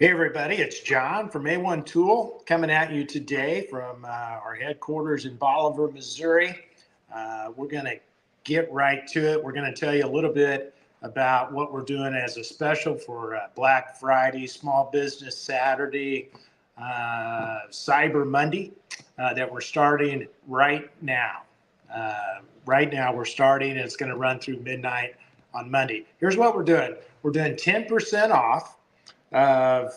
Hey everybody, it's John from A1 Tool coming at you today from our headquarters in Bolivar, Missouri. We're going to get right to it. We're going to tell you a little bit about what we're doing as a special for Black Friday, Small Business Saturday, Cyber Monday that we're starting right now. Right now we're starting and it's going to run through midnight on Monday. Here's what we're doing. We're doing 10% off of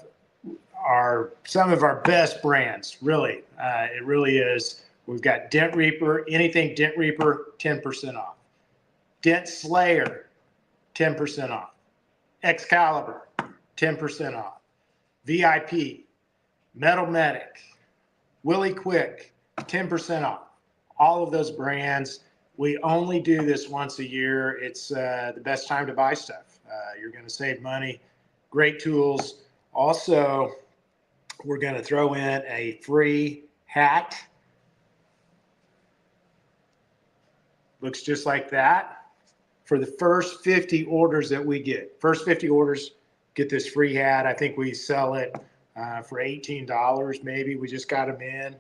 some of our best brands. Really, it really is. We've got Dent Reaper, anything Dent Reaper, 10% off. Dent Slayer, 10% off. Excalibur, 10% off. VIP, Metal Medic, Willie Quick, 10% off. All of those brands. We only do this once a year. It's the best time to buy stuff. You're going to save money. Great tools. Also, we're going to throw in a free hat. Looks just like that. For the first 50 orders that we get. First 50 orders, get this free hat. I think we sell it for $18 maybe. We just got them in.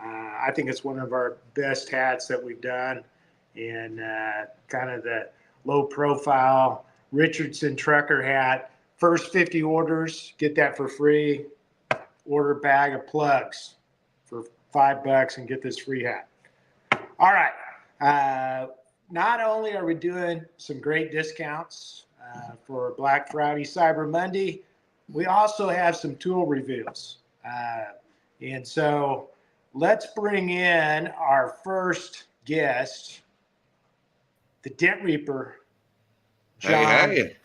I think it's one of our best hats that we've done. And kind of the low profile Richardson trucker hat. First 50 orders, get that for free. Order a bag of plugs for $5 and get this free hat. All right. Not only are we doing some great discounts for Black Friday, Cyber Monday, we also have some tool reveals. And so let's bring in our first guest, the Dent Reaper, John. Hey.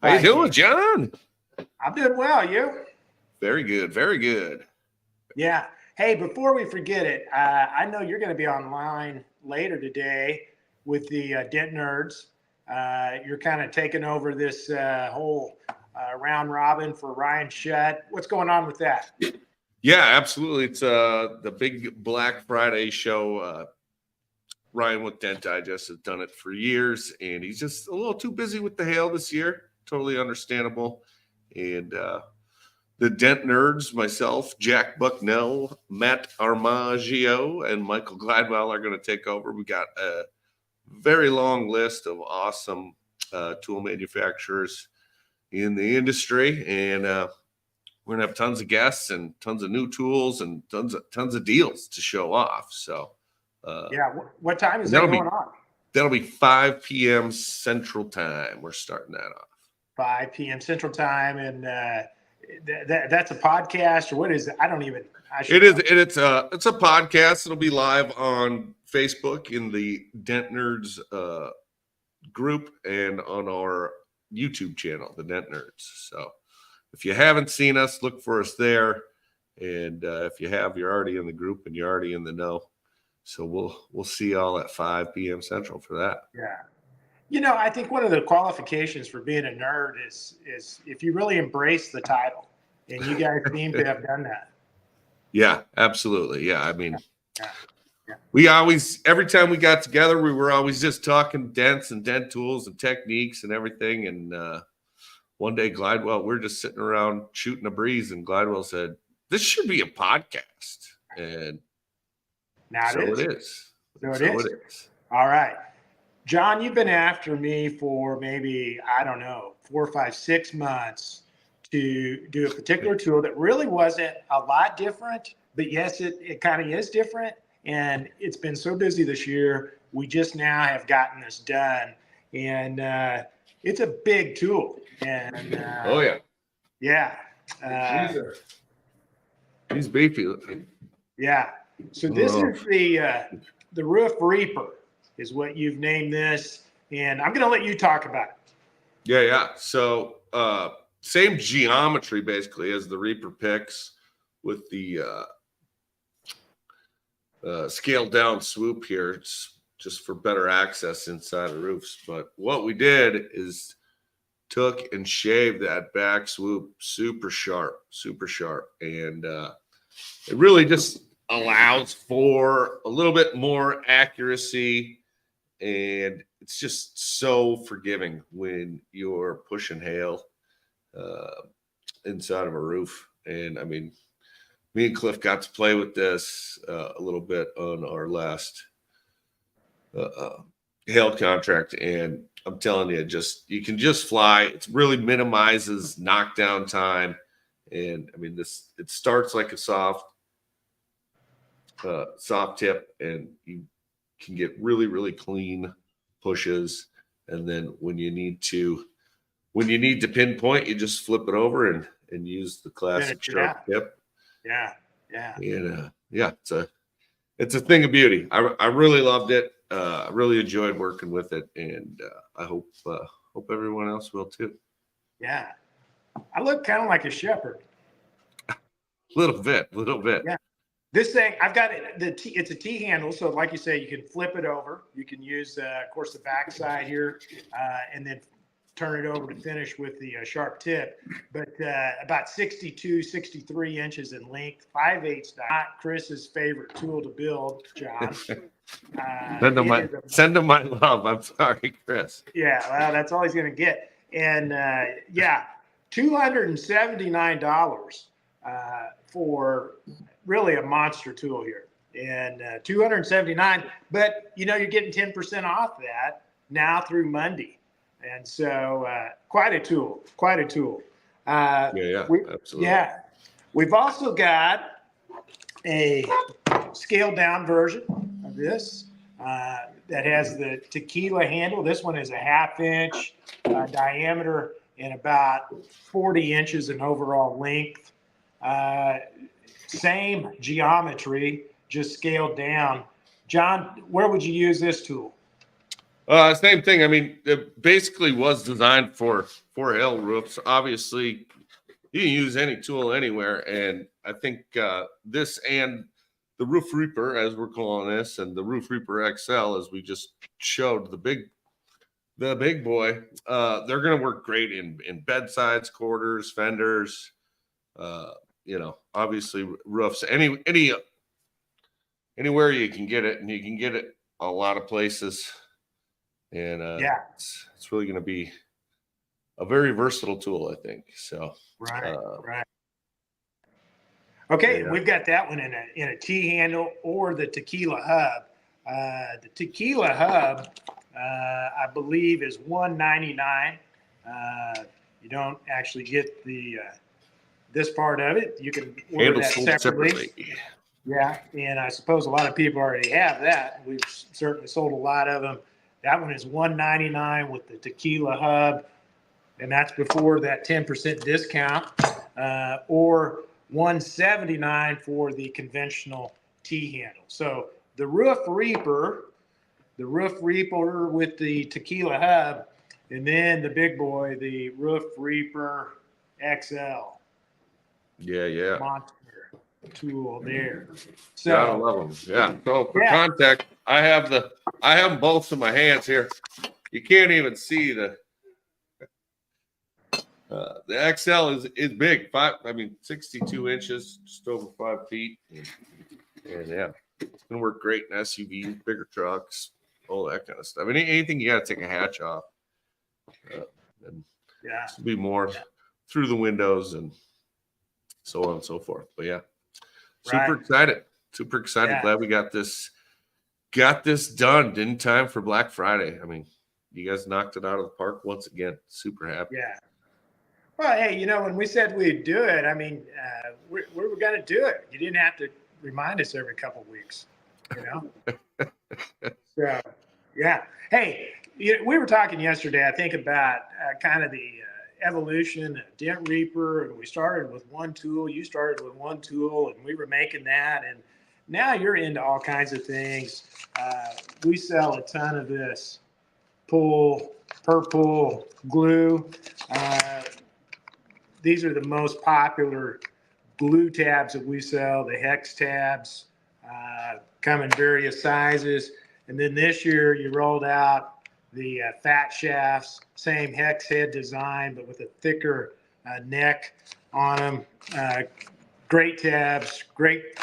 How you doing, John? I'm doing well. You? Very good. Very good. Yeah. Hey, before we forget it, I know you're going to be online later today with the Dent Nerds. You're kind of taking over this whole round robin for Ryan Shutt. What's going on with that? Yeah, absolutely. It's the big Black Friday show. Ryan with Dent Digest has done it for years, and he's just a little too busy with the hail this year. Totally understandable. And the Dent Nerds, myself, Jack Bucknell, Matt Armaggio, and Michael Gladwell are going to take over. We got a very long list of awesome tool manufacturers in the industry, and we're going to have tons of guests and tons of new tools and tons of deals to show off. So, yeah, what time is that going on? That'll be 5 p.m. Central Time. We're starting that off. 5 p.m. Central Time, and that's a podcast, or what is it? I don't even. It is. It's a podcast. It'll be live on Facebook in the Dent Nerds group and on our YouTube channel, the Dent Nerds. So if you haven't seen us, look for us there. And if you have, you're already in the group and you're already in the know. So we'll see y'all at 5 p.m. Central for that. Yeah. You know, I think one of the qualifications for being a nerd is if you really embrace the title, and you guys seem to have done that. Yeah, absolutely. Yeah, I mean, we always, every time we got together, we were always just talking dents and dent tools and techniques and everything. And one day, Glidewell, we're just sitting around shooting a breeze, and Glidewell said, "This should be a podcast." And now it is. So it is. All right. John, you've been after me for maybe, I don't know, 4, 5, 6 months to do a particular tool that really wasn't a lot different, but yes, it kind of is different. And it's been so busy this year. We just now have gotten this done. And it's a big tool. And oh, yeah. Yeah. He's beefy. Yeah. So this is the Roof Reaper is what you've named this, and I'm going to let you talk about it. Yeah. So same geometry basically as the Reaper picks with the scaled down swoop here. It's just for better access inside of roofs. But what we did is took and shaved that back swoop super sharp. And it really just allows for a little bit more accuracy, and it's just so forgiving when you're pushing hail. inside of a roof. And I mean, me and Cliff got to play with this a little bit on our last hail contract, and I'm telling you, you can just fly. It really minimizes knockdown time, and I mean, it starts like a soft tip, and you can get really, really clean pushes. And then when you need to pinpoint, you just flip it over and use the classic sharp tip. Yeah. And it's a thing of beauty. I really loved it. I really enjoyed working with it, and I hope everyone else will too. Yeah, I look kind of like a shepherd. Little bit. Yeah. This thing, I've got it. It's a T handle, so like you say, you can flip it over. You can use, of course, the back side here, and then turn it over to finish with the sharp tip. But about 62, 63 inches in length, 5/8 die. Not Chris's favorite tool to build, John. Send him my love. I'm sorry, Chris. Yeah, well, that's all he's going to get. And $279 for really a monster tool here. And $279, but you're getting 10% off that now through Monday. And so quite a tool. Absolutely. Yeah. We've also got a scaled down version of this that has the tequila handle. This one is a 1/2 inch diameter and about 40 inches in overall length. Same geometry, just scaled down. John, where would you use this tool? Same thing. I mean, it basically was designed for hail roofs. Obviously, you can use any tool anywhere, and I think this and the Roof Reaper, as we're calling this, and the Roof Reaper XL, as we just showed, the big boy, they're going to work great in bedsides, quarters, fenders. Obviously roofs. Anywhere you can get it, and you can get it a lot of places. And it's really going to be a very versatile tool, I think. So right. Okay, we've got that one in a T handle or the Tequila Hub. The Tequila Hub, I believe, is $199. You don't actually get this part of it. You can order that separately. Yeah, and I suppose a lot of people already have that. We've certainly sold a lot of them. That one is $199 with the Tequila Hub, and that's before that 10% discount, or $179 for the conventional T handle. So the Roof Reaper with the Tequila Hub, and then the big boy, the Roof Reaper XL. Yeah. Monster tool there. So gotta love them. Yeah. So for context, I have them both in my hands here. You can't even see the XL is big. 62 inches, just over 5 feet, and yeah, it's gonna work great in SUVs, bigger trucks, all that kind of stuff. Anything you gotta take a hatch off, and be more through the windows and so on and so forth. But yeah. Super excited. Yeah. Glad we got this done in time for Black Friday. I mean, you guys knocked it out of the park once again. Super happy. Yeah. Well, hey, when we said we'd do it, I mean, we were going to do it. You didn't have to remind us every couple of weeks, So, yeah. Hey, we were talking yesterday, I think, about kind of the evolution of Dent Reaper, and we started with one tool. You started with one tool, and we were making that, and now you're into all kinds of things. We sell a ton of this purple glue. These are the most popular glue tabs that we sell, the hex tabs, come in various sizes. And then this year you rolled out the fat shafts, same hex head design, but with a thicker neck on them. Great tabs, great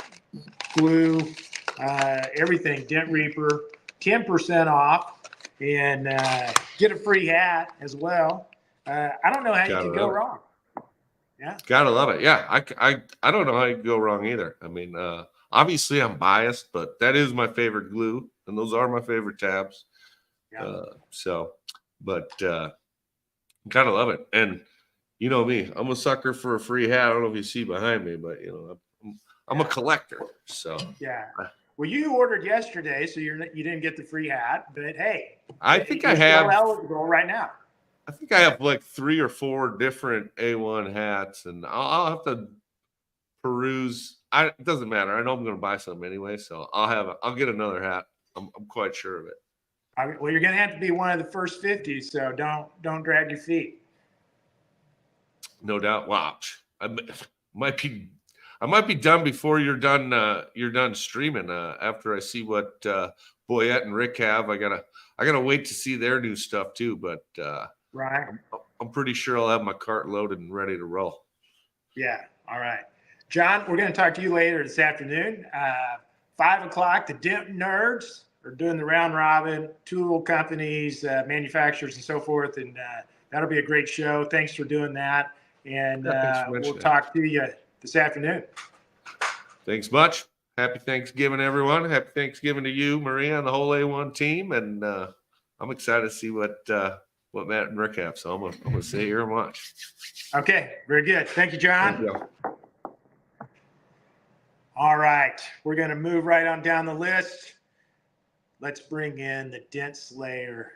glue, everything. Dent Reaper, 10% off, and get a free hat as well. I don't know how you could go wrong. Yeah. Gotta love it. Yeah, I don't know how you can go wrong either. I mean, obviously I'm biased, but that is my favorite glue, and those are my favorite tabs. Yeah. But gotta love it. And you know me, I'm a sucker for a free hat. I don't know if you see behind me, but I'm a collector. So Yeah. Well, you ordered yesterday, so you didn't get the free hat, but hey, I think you're I still have. eligible right now. I think I have like 3 or 4 different A1 hats, and I'll have to peruse. It doesn't matter. I know I'm going to buy some anyway, so I'll get another hat. I'm quite sure of it. Well, you're going to have to be one of the first 50, so don't drag your feet. No doubt. Wow, might be I might be done before you're done. You're done streaming. After I see what Boyette and Rick have, I gotta wait to see their new stuff too. But right, I'm pretty sure I'll have my cart loaded and ready to roll. Yeah. All right, John. We're going to talk to you later this afternoon. 5 o'clock. The Denton Nerds are doing the round robin, tool companies, manufacturers, and so forth, and that'll be a great show. Thanks for doing that, and we'll talk to you this afternoon. Thanks much. Happy Thanksgiving, everyone. Happy Thanksgiving to you, Maria, and the whole A1 team. And I'm excited to see what Matt and Rick have. So I'm gonna sit here and watch. Okay, very good. Thank you, John. Thank you. All right, we're going to move right on down the list. Let's bring in the Dent Slayer,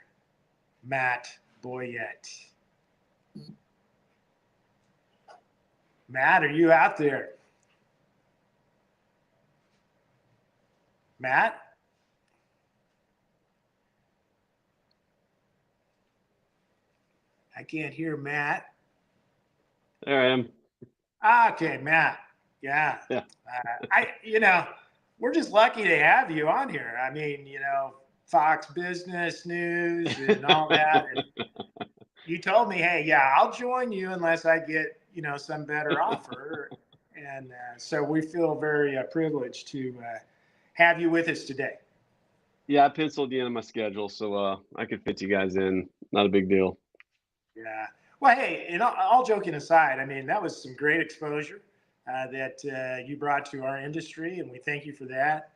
Matt Boyette. Matt, are you out there? Matt? I can't hear Matt. There I am. Okay, Matt. Yeah. We're just lucky to have you on here. I mean, Fox Business News and all that. And you told me, hey, yeah, I'll join you unless I get, some better offer. And so we feel very privileged to have you with us today. Yeah, I penciled you in my schedule, so I could fit you guys in. Not a big deal. Yeah. Well, hey, and all joking aside, I mean, that was some great exposure that you brought to our industry, and we thank you for that.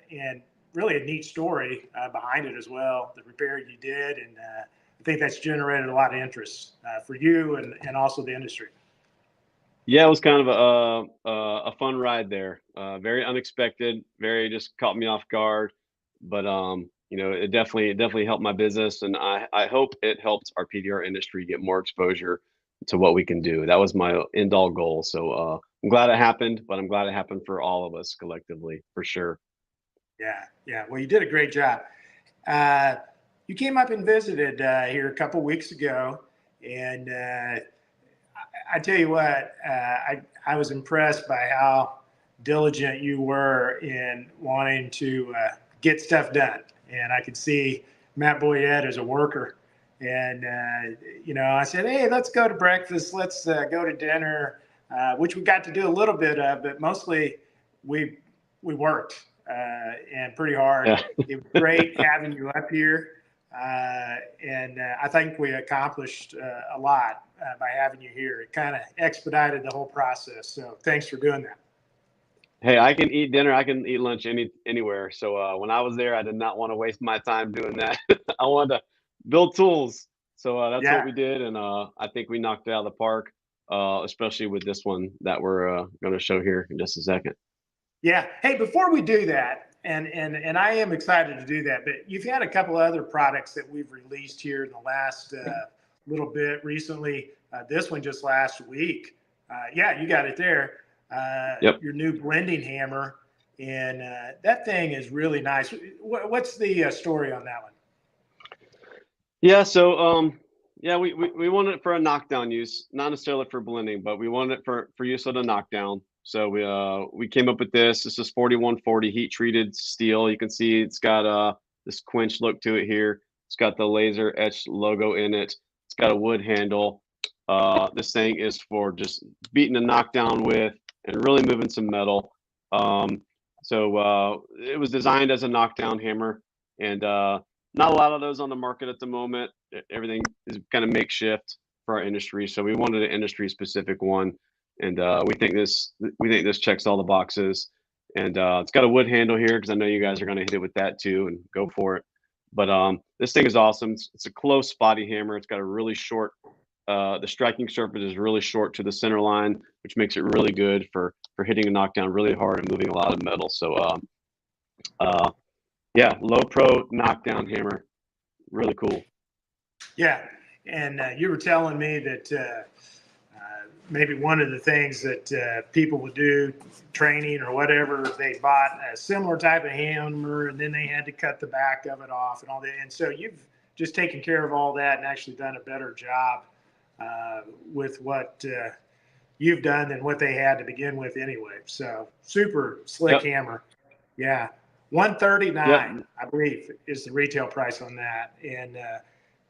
And really a neat story behind it as well, the repair you did, and I think that's generated a lot of interest for you and also the industry. Yeah, it was kind of a fun ride there. Very unexpected, very just caught me off guard, but it definitely helped my business, and I hope it helped our PDR industry get more exposure to what we can do. That was my end all goal. So I'm glad it happened, but I'm glad it happened for all of us collectively, for sure. Yeah. Well, you did a great job. You came up and visited here a couple weeks ago, and I tell you what, I was impressed by how diligent you were in wanting to get stuff done. And I could see Matt Boyette as a worker. And, I said, hey, let's go to breakfast. Let's go to dinner, which we got to do a little bit of, but mostly we worked and pretty hard. Yeah. It was great having you up here. And I think we accomplished a lot by having you here. It kind of expedited the whole process. So thanks for doing that. Hey, I can eat dinner. I can eat lunch anywhere. So when I was there, I did not want to waste my time doing that. I wanted to build tools. So that's what we did. And I think we knocked it out of the park, especially with this one that we're going to show here in just a second. Yeah. Hey, before we do that, and I am excited to do that, but you've had a couple other products that we've released here in the last little bit recently. This one just last week. You got it there. Yep. Your new blending hammer, and that thing is really nice. What's the story on that one? Yeah. So we wanted it for a knockdown use, not necessarily for blending, but we wanted it for use of the knockdown. So we came up with this. This is 4140 heat treated steel. You can see it's got this quench look to it here. It's got the laser etched logo in it. It's got a wood handle. This thing is for just beating a knockdown with and really moving some metal. So it was designed as a knockdown hammer, and not a lot of those on the market at the moment. Everything is kind of makeshift. for our industry. So we wanted an industry specific one, and we think this checks all the boxes. And it's got a wood handle here because I know you guys are going to hit it with that too and go for it. But this thing is awesome. It's a close spotty hammer. It's got a really short. The striking surface is really short to the center line, which makes it really good for hitting a knockdown really hard and moving a lot of metal. So yeah, low pro knockdown hammer, really cool. Yeah, and you were telling me that maybe one of the things that people would do, training or whatever, they bought a similar type of hammer and then they had to cut the back of it off and all that. And so you've just taken care of all that and actually done a better job with what you've done than what they had to begin with anyway. So super slick hammer. Yeah. 139, I believe, is the retail price on that. And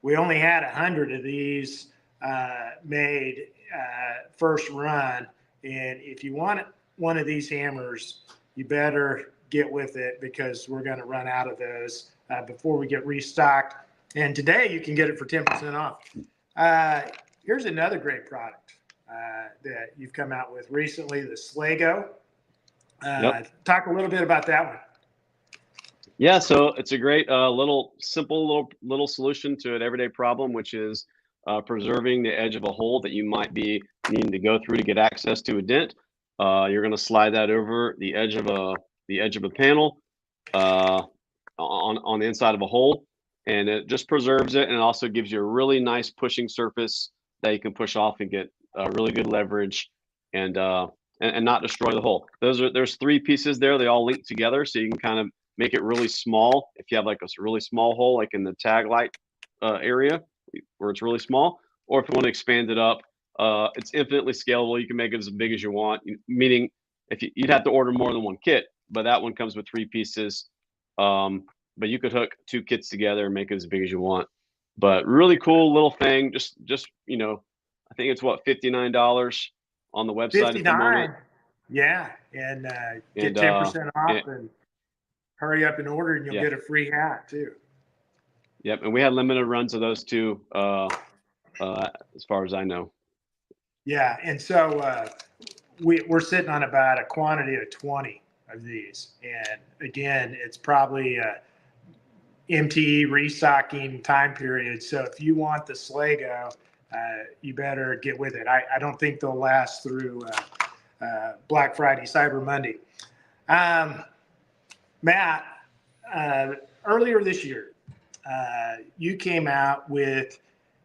we only had 100 of these made first run. And if you want one of these hammers, you better get with it because we're going to run out of those before we get restocked. And today you can get it for 10% off. Here's another great product that you've come out with recently, the Slago. Talk a little bit about that one. Yeah, so it's a great simple solution to an everyday problem, which is preserving the edge of a hole that you might be needing to go through to get access to a dent. You're going to slide that over the edge of a panel on the inside of a hole, and it just preserves it, and it also gives you a really nice pushing surface that you can push off and get really good leverage and not destroy the hole. There's 3 pieces there. They all link together, so you can kind of make it really small if you have like a really small hole, like in the tag light area where it's really small, or if you want to expand it up, it's infinitely scalable. You can make it as big as you want, meaning if you'd have to order more than one kit, but that one comes with 3 pieces. But you could hook 2 kits together and make it as big as you want. But really cool little thing. Just I think it's what, $59 on the website at the moment. Yeah, and get 10% off and hurry up and order, and you'll get a free hat too. Yep, and we had limited runs of those too, as far as I know. Yeah, and so we're sitting on about a quantity of 20 of these, and again, it's probably MTE restocking time period. So if you want the Slago, you better get with it. I don't think they'll last through Black Friday, Cyber Monday. Matt, earlier this year, you came out with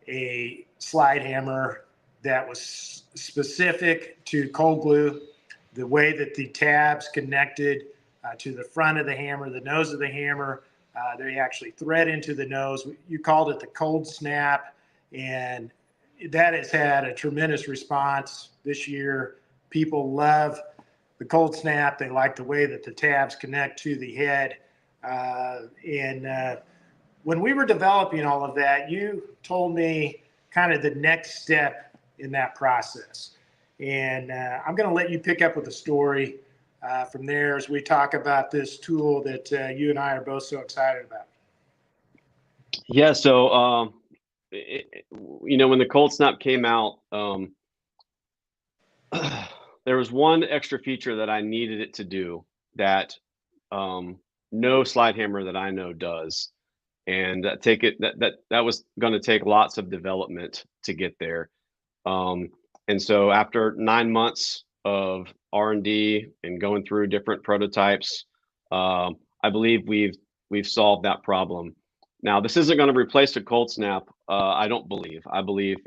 a slide hammer that was specific to cold glue, the way that the tabs connected to the front of the hammer, the nose of the hammer. They actually thread into the nose. You called it the Cold Snap, and that has had a tremendous response this year. People love the Cold Snap. They like the way that the tabs connect to the head. And when we were developing all of that, you told me kind of the next step in that process. And I'm going to let you pick up with the story from there as we talk about this tool that you and I are both so excited about. Yeah, so when the Cold Snap came out, there was one extra feature that I needed it to do that no slide hammer that I know does, and that was going to take lots of development to get there. And so after 9 months of R&D and going through different prototypes, I believe we've solved that problem. Now, this isn't going to replace a Cold Snap. I don't believe. I believe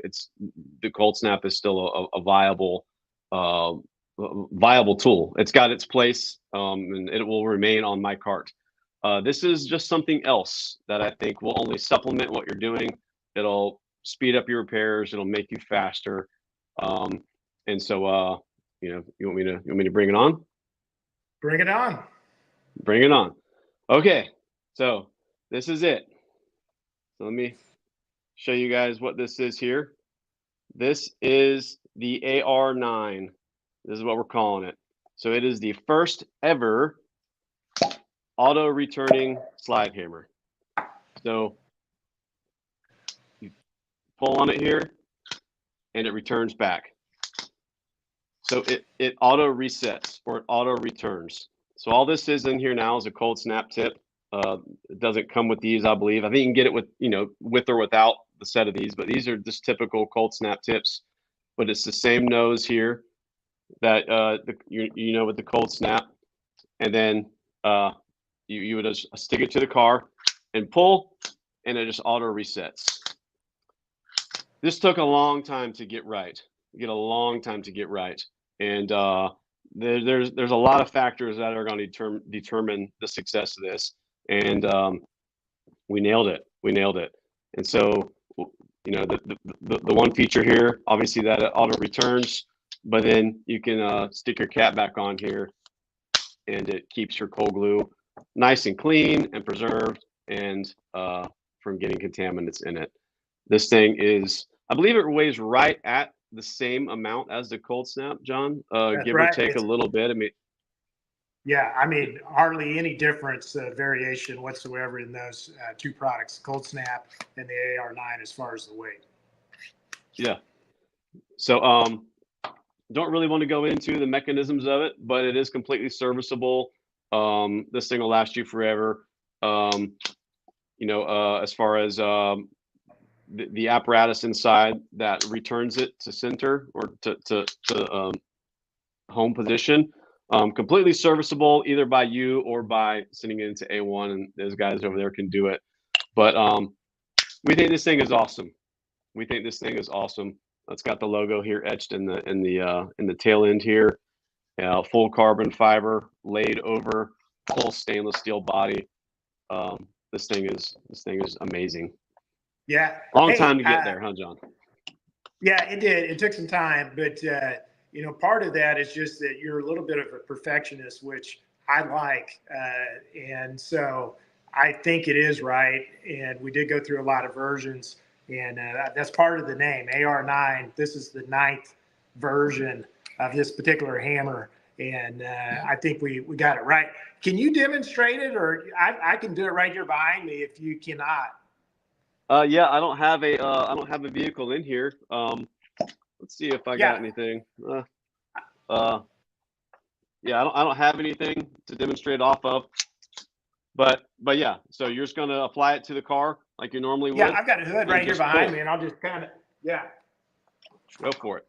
the Cold Snap is still a viable tool. It's got its place, and it will remain on my cart. This is just something else that I think will only supplement what you're doing. It'll speed up your repairs. It'll make you faster. And so, you want me to bring it on? Bring it on. Bring it on. Okay, so this is it. So let me show you guys what this is here. This is the AR9. This is what we're calling it. So it is the first ever auto returning slide hammer. So you pull on it here, and it returns back. So it auto resets or it auto returns. So all this is in here now is a cold snap tip. It doesn't come with these, I believe. I think you can get it with, with or without the set of these, but these are just typical cold snap tips. But it's the same nose here that with the cold snap, and then you would just stick it to the car and pull, and it just auto resets. This took a long time to get right. And there's a lot of factors that are going to determine the success of this, and we nailed it. And so, the one feature here, obviously, that it auto returns, but then you can stick your cap back on here, and it keeps your cold glue nice and clean and preserved, and from getting contaminants in it. This thing is, I believe it weighs right at the same amount as the cold snap, John, give or take a little bit. I mean, hardly any difference, variation whatsoever in those two products, Cold Snap and the AR9, as far as the weight. Yeah. So, don't really want to go into the mechanisms of it, but it is completely serviceable. This thing will last you forever. As far as the apparatus inside that returns it to center or to home position, completely serviceable either by you or by sending it into A1, and those guys over there can do it. But we think this thing is awesome. It's got the logo here etched in the tail end here. Full carbon fiber laid over full stainless steel body. This thing is amazing. Yeah. Long time to get there, huh, John? Yeah, it did. It took some time, but part of that is just that you're a little bit of a perfectionist, which I like, and so I think it is right. And we did go through a lot of versions, and that's part of the name, AR9. This is the 9th version of this particular hammer, and I think we got it right. Can you demonstrate it, or I can do it right here behind me if you cannot? Yeah, I don't have a vehicle in here. Let's see if I got anything. Yeah, I don't have anything to demonstrate off of. But yeah, so you're just gonna apply it to the car like you normally would. Yeah, I've got a hood right here behind me, and I'll just kind of go for it.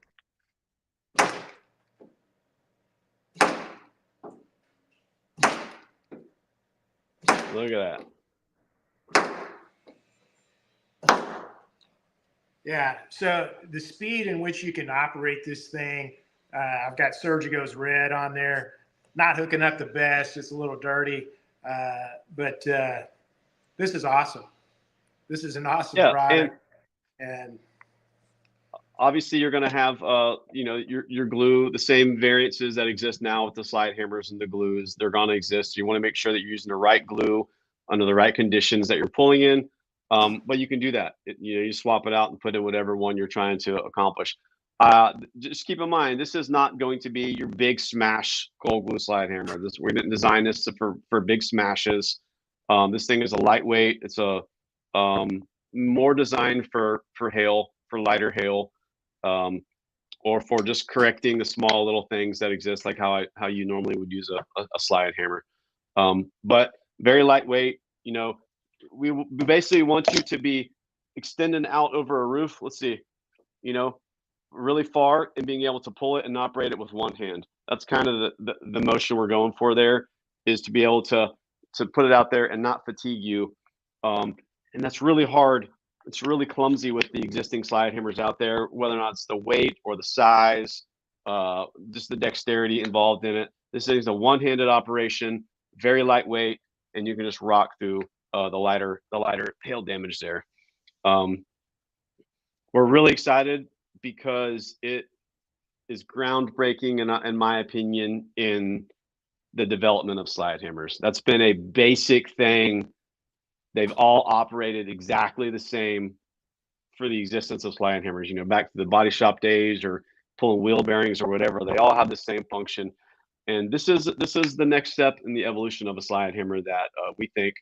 Look at that. Yeah, so the speed in which you can operate this thing, I've got Surgigo's red on there. Not hooking up the best, it's a little dirty, but this is awesome. This is an awesome product, and obviously you're going to have your glue, the same variances that exist now with the slide hammers and the glues. They're going to exist. You want to make sure that you're using the right glue under the right conditions that you're pulling in. But you can do that. You swap it out and put in whatever one you're trying to accomplish. Just keep in mind, this is not going to be your big smash cold glue slide hammer. We didn't design this for big smashes. This thing is a lightweight. It's a more designed for hail, for lighter hail, or for just correcting the small little things that exist, like how you normally would use a slide hammer. But very lightweight. We basically want you to be extending out over a roof. Let's see, really far, and being able to pull it and operate it with one hand. That's kind of the motion we're going for there, is to be able to put it out there and not fatigue you. And that's really hard. It's really clumsy with the existing slide hammers out there, whether or not it's the weight or the size, just the dexterity involved in it. This is a one-handed operation, very lightweight, and you can just rock through the lighter hail damage there. We're really excited because it is groundbreaking, in my opinion, in the development of slide hammers. That's been a basic thing. They've all operated exactly the same for the existence of slide hammers. Back to the body shop days or pulling wheel bearings or whatever. They all have the same function. And this is the next step in the evolution of a slide hammer that we think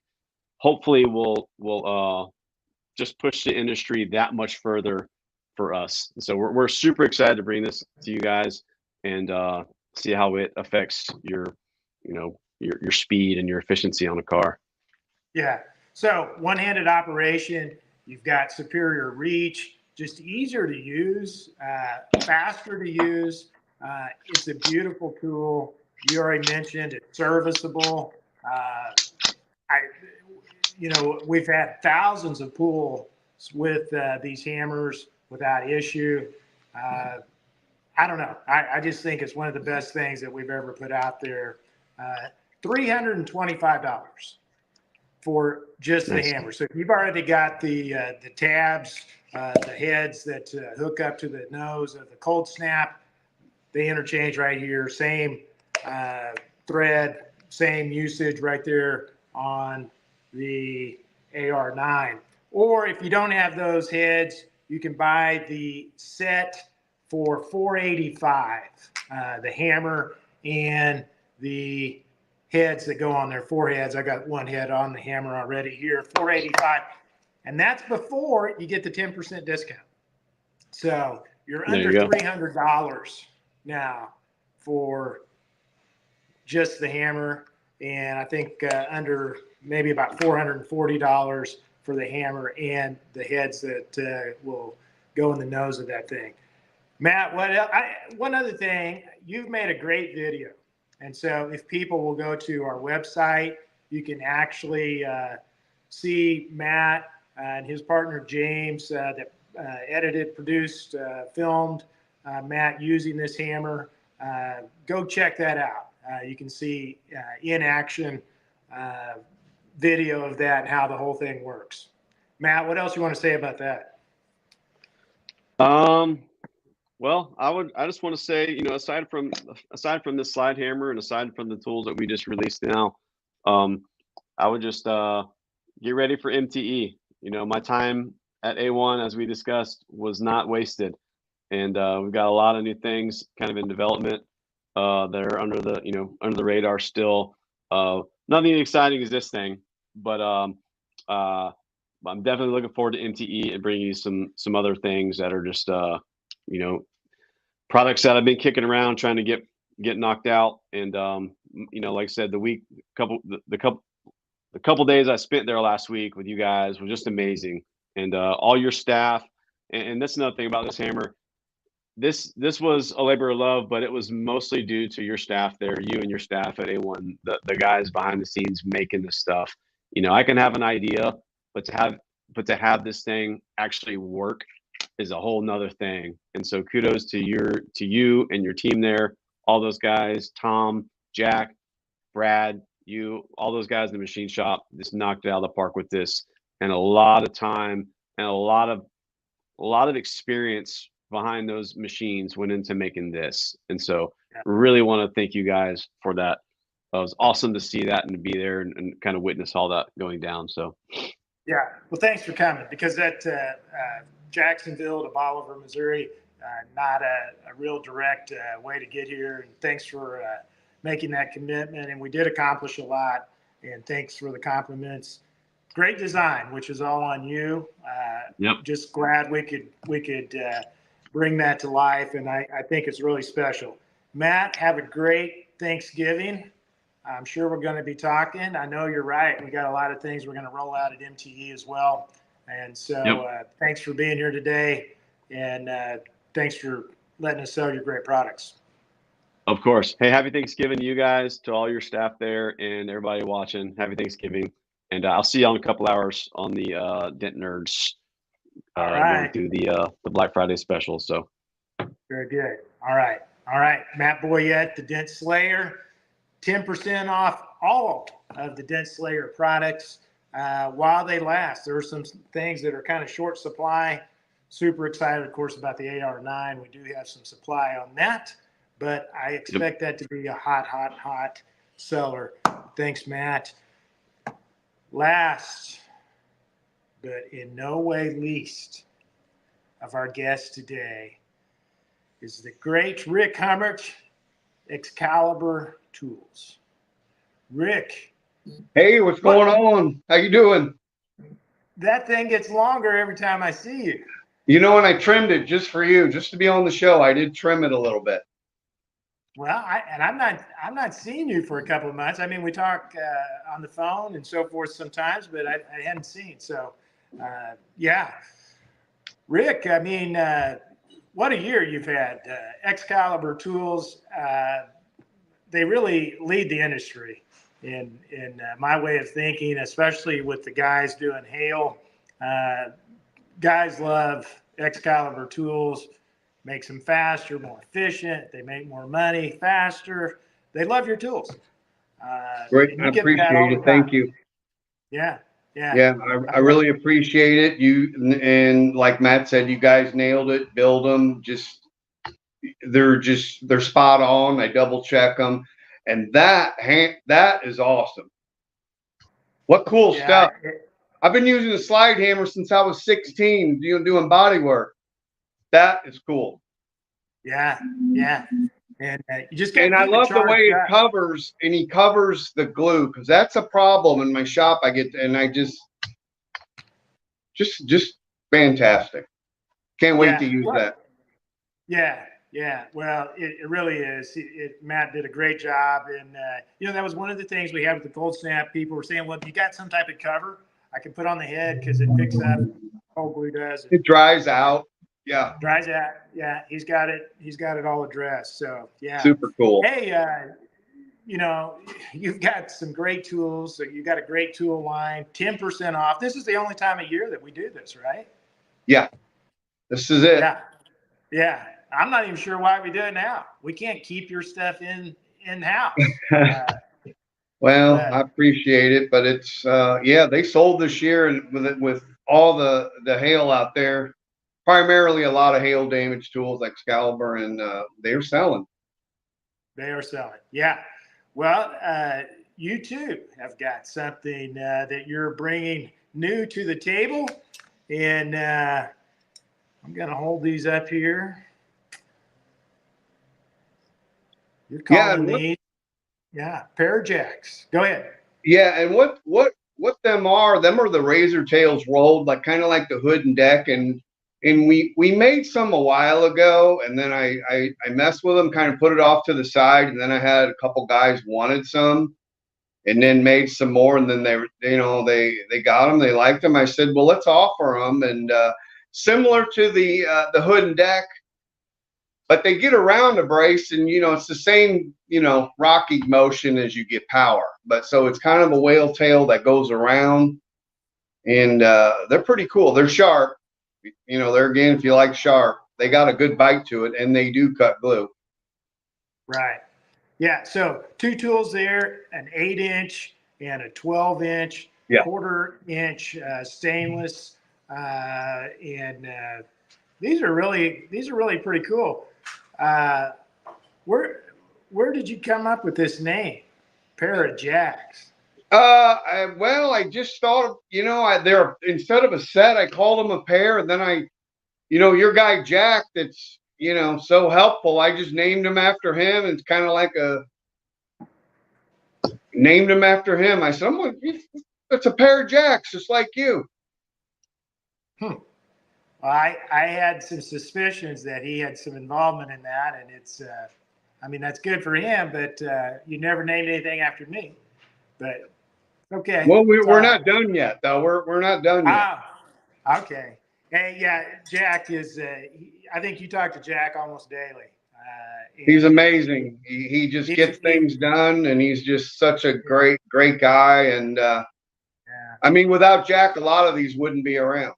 hopefully will just push the industry that much further for us. And so we're super excited to bring this to you guys and see how it affects your, you know, your speed and your efficiency on a car. Yeah. So one-handed operation, you've got superior reach, just easier to use, faster to use. It's a beautiful tool. You already mentioned it's serviceable. We've had thousands of pulls with these hammers without issue. I don't know. I just think it's one of the best things that we've ever put out there. $325 for just the hammer. So if you've already got the tabs, the heads that hook up to the nose of the Cold Snap, they interchange right here. Same thread, same usage right there on the AR9. Or if you don't have those heads, you can buy the set for $485. The hammer and the heads that go on there, 4 heads. I got 1 head on the hammer already here, $485. And that's before you get the 10% discount. So you're under $300 now for just the hammer. And I think under maybe about $440 for the hammer and the heads that will go in the nose of that thing. Matt, one other thing, you've made a great video. And so if people will go to our website, you can actually see Matt and his partner, James, that edited, produced, filmed Matt using this hammer. Go check that out. You can see in action video of that and how the whole thing works. Matt, what else you want to say about that? Well, I just want to say, you know, aside from this slide hammer and aside from the tools that we just released now, I would just get ready for MTE. You know, my time at A1, as we discussed, was not wasted, and we've got a lot of new things kind of in development that are under the radar still. Nothing exciting as this thing, but I'm definitely looking forward to MTE and bringing you some other things that are just you know, products that I've been kicking around trying to get knocked out. And you know, like I said, the couple days I spent there last week with you guys was just amazing. And all your staff, and that's another thing about this hammer. This was a labor of love, but it was mostly due to your staff there, you and your staff at A1, the guys behind the scenes making this stuff. You know, I can have an idea, but to have this thing actually work is a whole nother thing. And so kudos to you and your team there, all those guys, Tom, Jack, Brad, you, all those guys in the machine shop just knocked it out of the park with this, and a lot of time and a lot of experience behind those machines went into making this. And so really want to thank you guys for that. It was awesome to see that and to be there and kind of witness all that going down. So yeah, well, thanks for coming, because that Jacksonville to Bolivar, Missouri, not a real direct way to get here. And thanks for making that commitment. And we did accomplish a lot. And thanks for the compliments. Great design, which is all on you. Just glad we could bring that to life. And I think it's really special. Matt, have a great Thanksgiving. I'm sure we're going to be talking. I know you're right. We got a lot of things we're going to roll out at MTE as well. And so thanks for being here today. And thanks for letting us sell your great products. Of course. Hey, happy Thanksgiving to you guys, to all your staff there and everybody watching. Happy Thanksgiving. And I'll see you in a couple hours on the Dent Nerds. All right. Going through the Black Friday special. So very good. All right. Matt Boyette, the Dent Slayer, 10% off all of the Dent Slayer products while they last. There are some things that are kind of short supply. Super excited, of course, about the AR9. We do have some supply on that, but I expect that to be a hot seller. Thanks, Matt. Last, but in no way least, of our guest today is the great Rick Hummert, Excalibur Tools. Rick. Hey, what's going on? How you doing? That thing gets longer every time I see you. You know, and I trimmed it just for you, just to be on the show. I did trim it a little bit. Well, I'm not seeing you for a couple of months. I mean, we talk on the phone and so forth sometimes, but I hadn't seen. So, yeah, Rick. I mean, what a year you've had. Excalibur Tools. They really lead the industry in my way of thinking, especially with the guys doing hail. Guys love Excalibur Tools. Makes them faster, more efficient. They make more money faster. They love your tools. Great. And I you get that all appreciate the it. Thank time. you. Yeah, yeah. Yeah, I really appreciate it. And like Matt said, you guys nailed it. Build them. They're spot on. I double check them. And that is awesome. What cool Yeah, stuff. I've been using a slide hammer since I was 16, doing body work. That is cool. yeah, yeah. And you just got And to I keep it love the way charged it up. covers, and he covers the glue, because that's a problem in my shop. I just fantastic. Can't wait to use that. Yeah, yeah. Well, it really is. Matt did a great job, and that was one of the things we had with the Cold Snap. People were saying, "Well, if you got some type of cover, I can put on the head because it picks up. Cold glue does. It dries out. Yeah. Dries out. Yeah, he's got it. He's got it all addressed. So yeah. Super cool. Hey, you've got some great tools. So you got a great tool line. 10% off. This is the only time of year that we do this, right? Yeah. This is it. Yeah. Yeah. I'm not even sure why we do it now. We can't keep your stuff in house. Well, I appreciate it, but it's they sold this year, and with all the hail out there, primarily a lot of hail damage tools like Excalibur, and they're selling. They are selling. Yeah. Well, you too have got something that you're bringing new to the table, and I'm going to hold these up here. You're calling these, pair jacks. Go ahead. Yeah, and what them are the razor tails rolled, like kind of like the hood and deck, and we made some a while ago, and then I messed with them, kind of put it off to the side, and then I had a couple guys wanted some, and then made some more, and then they got them, they liked them. I said, well, let's offer them, and similar to the hood and deck, but they get around the brace, and it's the same rocky motion as you get power, but so it's kind of a whale tail that goes around, and they're pretty cool. They're sharp. They're, again, if you like sharp, they got a good bite to it, and they do cut glue. Right. Yeah. So 2 tools there, an 8-inch and a 12-inch, quarter-inch stainless, and these are really pretty cool. Where did you come up with this name, Pair of Jacks? I just thought, they're, instead of a set, I called them a pair, and then your guy Jack, that's so helpful, I just named him after him. It's kind of like named him after him. I said, it's a pair of Jacks, just like you. Well, I had some suspicions that he had some involvement in that, and it's that's good for him, but you never named anything after me. But okay. Well, we're not done yet, though. We're not done yet. Okay. Hey, yeah, Jack is. I think you talk to Jack almost daily. He's amazing. He just gets things done, and he's just such a great guy. And without Jack, a lot of these wouldn't be around.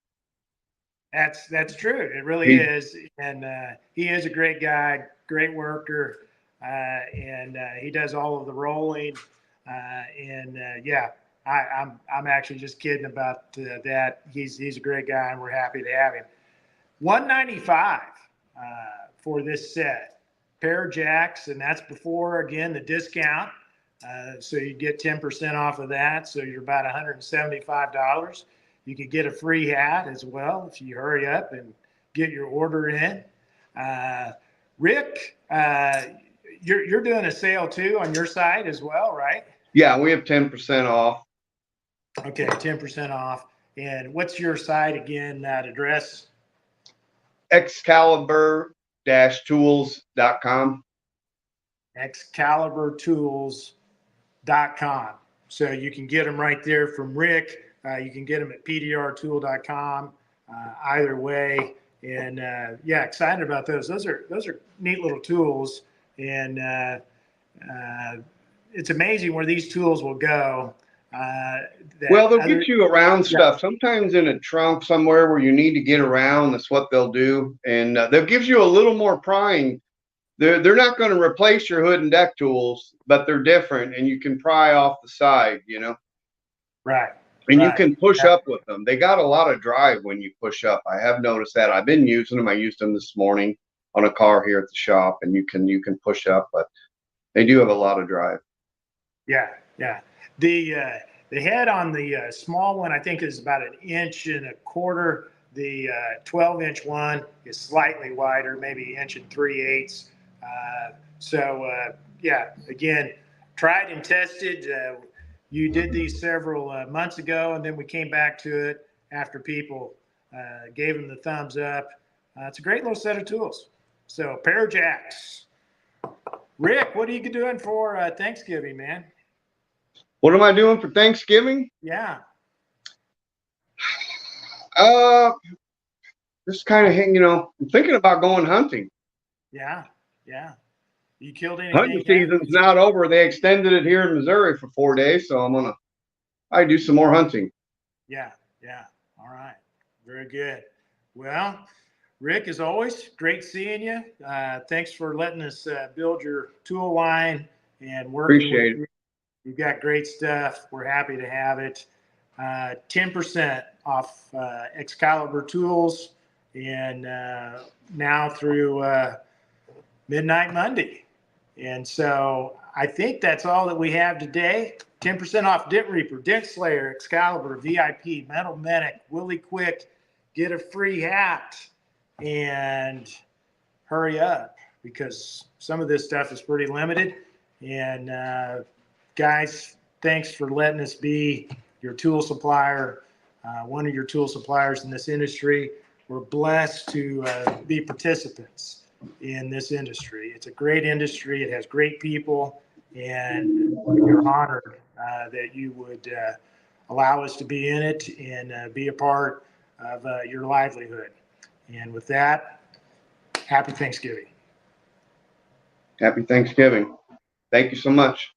That's true. It really is, and he is a great guy, great worker, and he does all of the rolling. I'm actually just kidding about that. He's a great guy, and we're happy to have him. $195 for this set, pair of jacks, and that's before, again, the discount. So you get 10% off of that. So you're about $175. You could get a free hat as well if you hurry up and get your order in. Rick, you're doing a sale too on your side as well, right? Yeah, we have 10% off. Okay, 10% off. And what's your site again, that address? Excalibur-tools.com. ExcaliburTools.com. So you can get them right there from Rick. You can get them at pdrtool.com. Either way, and yeah, excited about those. Those are neat little tools, and it's amazing where these tools will go. Well, they'll get you around stuff. Sometimes in a trunk somewhere where you need to get around, that's what they'll do, and they'll give you a little more prying. They're not going to replace your hood and deck tools, but they're different, and you can pry off the side, you know. Right. And right. you can push up with them. They got a lot of drive when you push up. I have noticed that. I've been using them. I used them this morning on a car here at the shop, and you can push up, but they do have a lot of drive. Yeah, yeah. The head on the small one, I think, is about 1.25 inches. The 12-inch one is slightly wider, maybe 1 3/8 inches. Yeah, again, tried and tested. You did these several months ago, and then we came back to it after people gave them the thumbs up. It's a great little set of tools. So, Parajacks. Rick, what are you doing for Thanksgiving, man? What am I doing for Thanksgiving? Yeah. Just kind of, I'm thinking about going hunting. Yeah, yeah. You killed anything? Hunting season's not over. They extended it here in Missouri for 4 days, so I do some more hunting. Yeah, yeah. All right. Very good. Well, Rick, as always, great seeing you. Thanks for letting us build your tool line and working. Appreciate it. You've got great stuff. We're happy to have it. 10% off Excalibur Tools, and now through Midnight Monday. And so I think that's all that we have today. 10% off Dent Reaper, Dent Slayer, Excalibur, VIP, Metal Medic, Willie Quick. Get a free hat and hurry up because some of this stuff is pretty limited. And guys, thanks for letting us be your tool supplier, one of your tool suppliers in this industry. We're blessed to be participants in this industry. It's a great industry. It has great people, and we're honored that you would allow us to be in it and be a part of your livelihood. And with that, happy Thanksgiving. Happy Thanksgiving. Thank you so much.